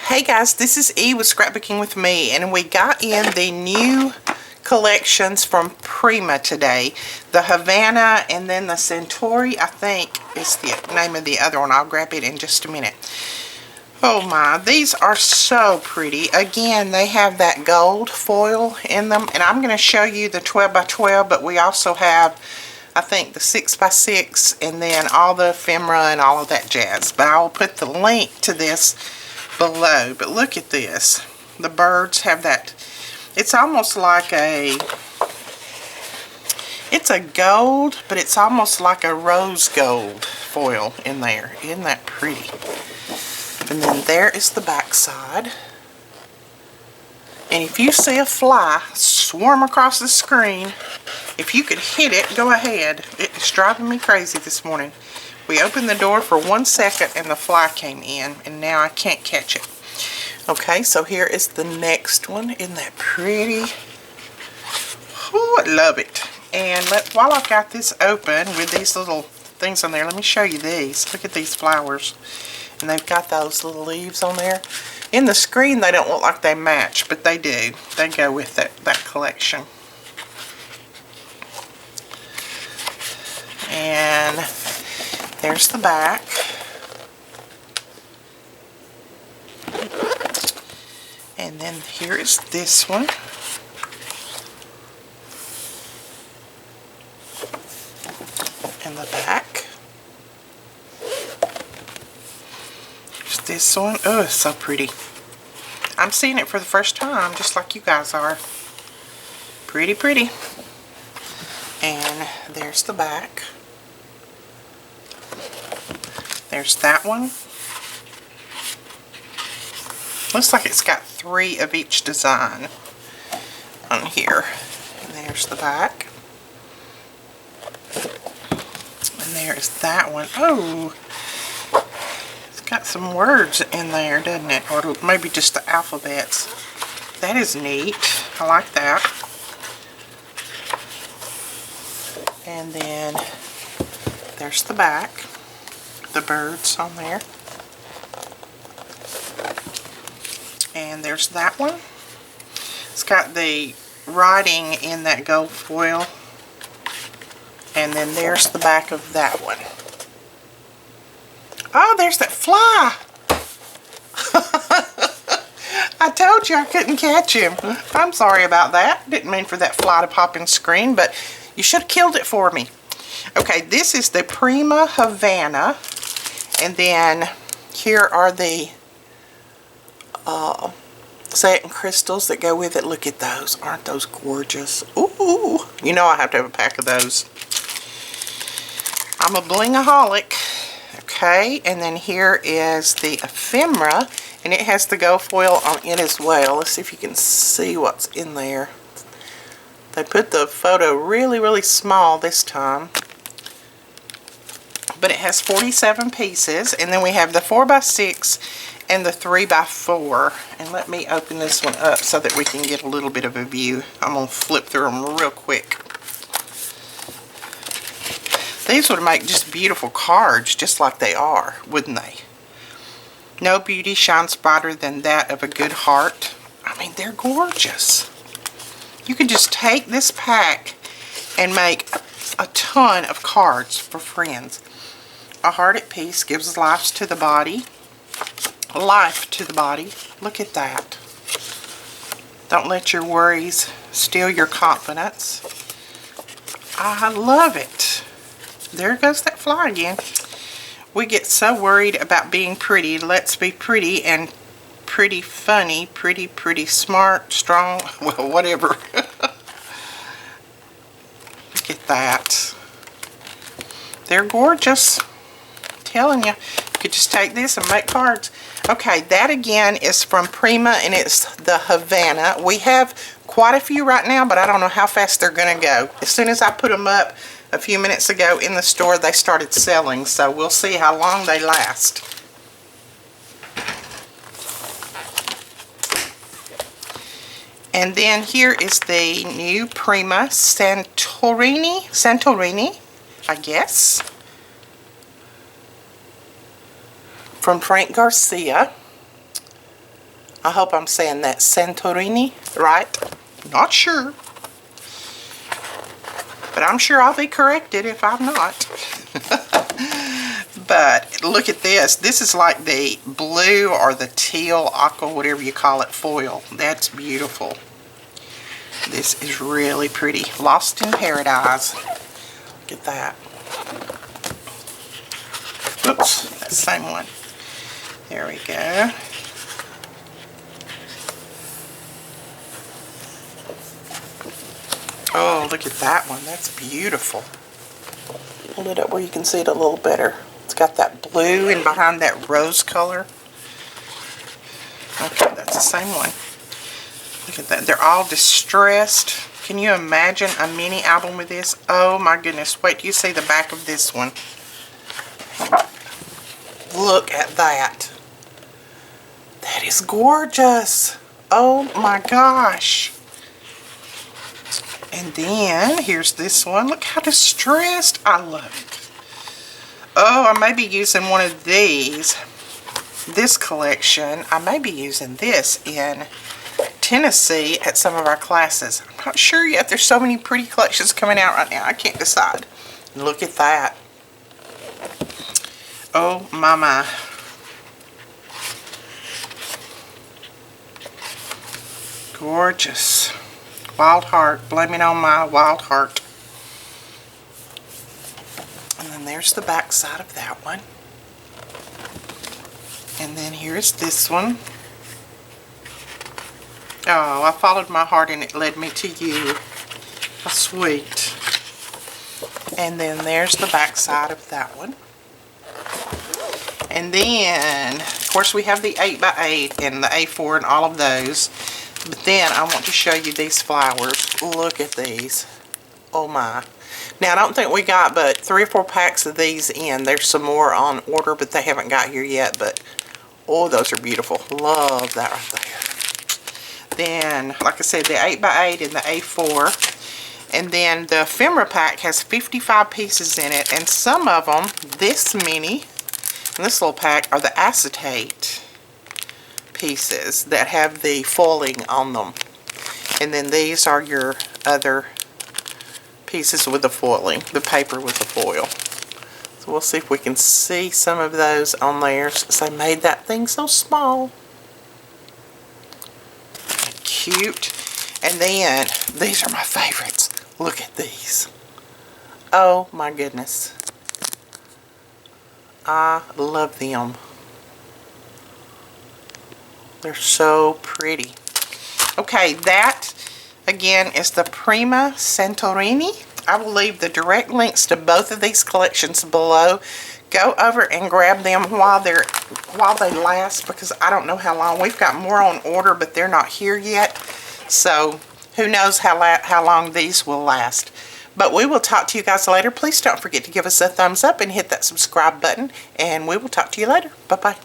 Hey guys, this is E with Scrapbooking with Me, and we got in the new collections from Prima today. The Havana and then the Centauri, I think is the name of the other one. I'll grab it in just a minute. Oh my, these are so pretty. Again, they have that gold foil in them, and I'm going to show you the 12 by 12, but we also have, I think, the 6 by 6 and then all the ephemera and all of that jazz. But I'll put the link to this below. But look at this. The birds have that. It's almost like it's a gold, but it's almost like a rose gold foil in there. Isn't that pretty? And then there is the back side. And if you see a fly swarm across the screen, if you could hit it, go ahead. It's driving me crazy this morning. We opened the door for 1 second and the fly came in, and now I can't catch it. Okay, so here is the next one. Isn't that pretty? Oh, I love it. And while I've got this open with these little things on there, let me show you these. Look at these flowers. And they've got those little leaves on there. In the screen, they don't look like they match, but they do. They go with that collection. And there's the back. And then here is this one. And the back. There's this one. Oh, it's so pretty. I'm seeing it for the first time, just like you guys are. Pretty, pretty. And there's the back. There's that one. Looks like it's got 3 of each design on here. And there's the back. And there's that one. Oh, it's got some words in there, doesn't it? Or maybe just the alphabets. That is neat. I like that. And then there's the back. The birds on there. And there's that one. It's got the writing in that gold foil. And then there's the back of that one. Oh, there's that fly. I told you I couldn't catch him. I'm sorry about that. Didn't mean for that fly to pop in screen, but you should have killed it for me. Okay, this is the Prima Havana. And then here are the satin crystals that go with it. Look at those. Aren't those gorgeous? Ooh, you know I have to have a pack of those. I'm a blingaholic. Okay, and then here is the ephemera, and it has the gold foil on it as well. Let's see if you can see what's in there. They put the photo really, really small this time. But it has 47 pieces, and then we have the 4 by 6 and the 3 by 4. And let me open this one up so that we can get a little bit of a view. I'm going to flip through them real quick. These would make just beautiful cards, just like they are, wouldn't they? No beauty shines brighter than that of a good heart. I mean, they're gorgeous. You could just take this pack and make a ton of cards for friends. A heart at peace gives life to the body. Life to the body. Look at that. Don't let your worries steal your confidence. I love it. There goes that fly again. We get so worried about being pretty. Let's be pretty and pretty funny, pretty smart, strong, well, whatever. Look at that. They're gorgeous. I'm telling you, you could just take this and make cards. Okay, that again is from Prima, and it's the Havana. We have quite a few right now, but I don't know how fast they're going to go. As soon as I put them up a few minutes ago in the store, they started selling, so we'll see how long they last. And then here is the new Prima Santorini, I guess. from Frank Garcia. I hope I'm saying that Santorini right. Not sure. But I'm sure I'll be corrected if I'm not. But look at this. This is like the blue or the teal, aqua, whatever you call it, foil. That's beautiful. This is really pretty. Lost in Paradise. Look at that. Oops, that's the same one. There we go. Oh, look at that one. That's beautiful. Hold it up where you can see it a little better. It's got that blue in behind that rose color. Okay, that's the same one. Look at that. They're all distressed. Can you imagine a mini album with this? Oh my goodness. Wait till you see the back of this one. Look at that. That is gorgeous. Oh my gosh. And then here's this one. Look how distressed. I love it. Oh, I may be using one of these. This collection. I may be using this in Tennessee at some of our classes. I'm not sure yet. There's so many pretty collections coming out right now. I can't decide. Look at that. Oh my. Gorgeous. Wild Heart. Blame it on my Wild Heart. And then there's the back side of that one. And then here's this one. Oh, I followed my heart and it led me to you. How sweet. And then there's the back side of that one. And then, of course, we have the 8x8 and the A4 and all of those. But then I want to show you these flowers. Look at these. Oh my. Now, I don't think we got but 3 or 4 packs of these in. There's some more on order, but they haven't got here yet. But, oh, those are beautiful. Love that right there. Then, like I said, the 8x8 and the A4. And then the ephemera pack has 55 pieces in it. And some of them, this many, and this little pack, are the acetate pieces that have the foiling on them. And then these are your other pieces with the foiling, the paper with the foil. So we'll see if we can see some of those on there since I made that thing so small. Cute. And then these are my favorites. Look at these. Oh my goodness. I love them. They're so pretty. Okay, that again is the Prima Santorini. I will leave the direct links to both of these collections below. Go over and grab them while they last, because I don't know how long. We've got more on order, but they're not here yet. So who knows how long these will last. But we will talk to you guys later. Please don't forget to give us a thumbs up and hit that subscribe button. And we will talk to you later. Bye-bye.